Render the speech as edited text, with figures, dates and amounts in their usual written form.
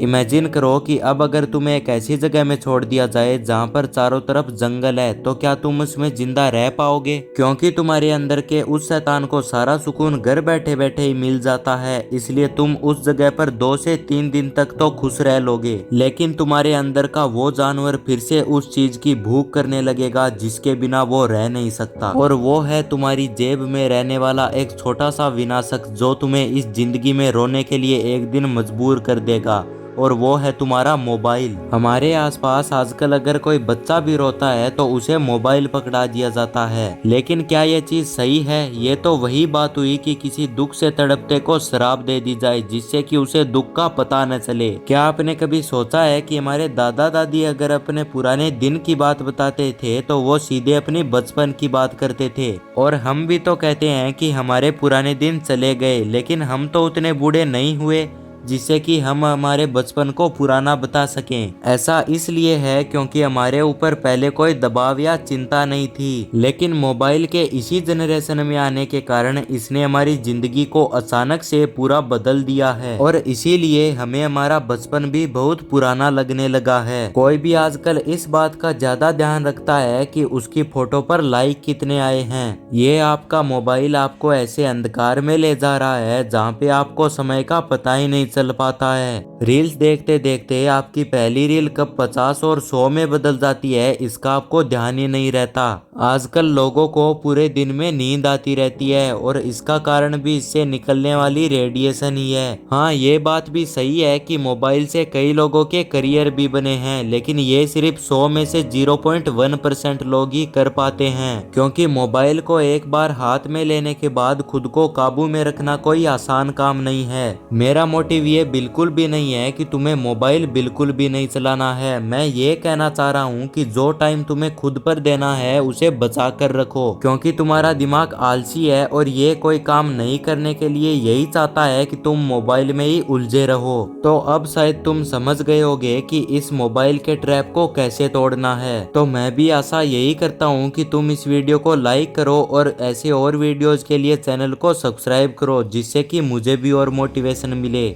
Imagine करो कि अब अगर तुम्हें एक ऐसी जगह में छोड़ दिया जाए जहाँ पर चारों तरफ जंगल है, तो क्या तुम उसमें जिंदा रह पाओगे? क्योंकि तुम्हारे अंदर के उस शैतान को सारा सुकून घर बैठे बैठे ही मिल जाता है, इसलिए तुम उस जगह पर 2 से 3 दिन तक तो खुश रह लोगे। लेकिन तुम्हारे अंदर का वो जानवर फिर से उस चीज की भूख करने लगेगा जिसके बिना वो रह नहीं सकता, और वो है तुम्हारी जेब में रहने वाला एक छोटा सा विनाशक जो तुम्हें इस जिंदगी में रोने के लिए एक दिन मजबूर कर देगा, और वो है तुम्हारा मोबाइल। हमारे आसपास आजकल अगर कोई बच्चा भी रोता है तो उसे मोबाइल पकड़ा दिया जाता है, लेकिन क्या ये चीज सही है? ये तो वही बात हुई कि किसी दुख से तड़पते को शराब दे दी जाए जिससे कि उसे दुख का पता न चले। क्या आपने कभी सोचा है कि हमारे दादा दादी अगर अपने पुराने दिन की बात बताते थे तो वो सीधे अपनी बचपन की बात करते थे, और हम भी तो कहते हैं कि हमारे पुराने दिन चले गए, लेकिन हम तो उतने बूढ़े नहीं हुए जिससे कि हम हमारे बचपन को पुराना बता सकें। ऐसा इसलिए है क्योंकि हमारे ऊपर पहले कोई दबाव या चिंता नहीं थी, लेकिन मोबाइल के इसी जनरेशन में आने के कारण इसने हमारी जिंदगी को अचानक से पूरा बदल दिया है, और इसीलिए हमें हमारा बचपन भी बहुत पुराना लगने लगा है। कोई भी आजकल इस बात का ज्यादा ध्यान रखता है कि उसकी फोटो पर लाइक कितने आए हैं। ये आपका मोबाइल आपको ऐसे अंधकार में ले जा रहा है जहाँ पे आपको समय का पता ही नहीं चल पाता है। रील्स देखते देखते आपकी पहली रील कब 50 और 100 में बदल जाती है इसका आपको ध्यान ही नहीं रहता। आजकल लोगों को पूरे दिन में नींद आती रहती है, और इसका कारण भी इससे निकलने वाली रेडिएशन ही है। हाँ, ये बात भी सही है कि मोबाइल से कई लोगों के करियर भी बने हैं, लेकिन ये सिर्फ 100 में से 0.1% लोग ही कर पाते हैं, क्योंकि मोबाइल को एक बार हाथ में लेने के बाद खुद को काबू में रखना कोई आसान काम नहीं है। मेरा मोटिव ये बिल्कुल भी नहीं है कि तुम्हें मोबाइल बिल्कुल भी नहीं चलाना है। मैं ये कहना चाह रहा हूँ कि जो टाइम तुम्हें खुद पर देना है उसे बचा कर रखो, क्योंकि तुम्हारा दिमाग आलसी है और ये कोई काम नहीं करने के लिए यही चाहता है कि तुम मोबाइल में ही उलझे रहो। तो अब शायद तुम समझ गए होगे कि इस मोबाइल के ट्रैप को कैसे तोड़ना है। तो मैं भी आशा यही करता हूँ कि तुम इस वीडियो को लाइक करो और ऐसे और वीडियोज के लिए चैनल को सब्सक्राइब करो, जिससे कि मुझे भी और मोटिवेशन मिले।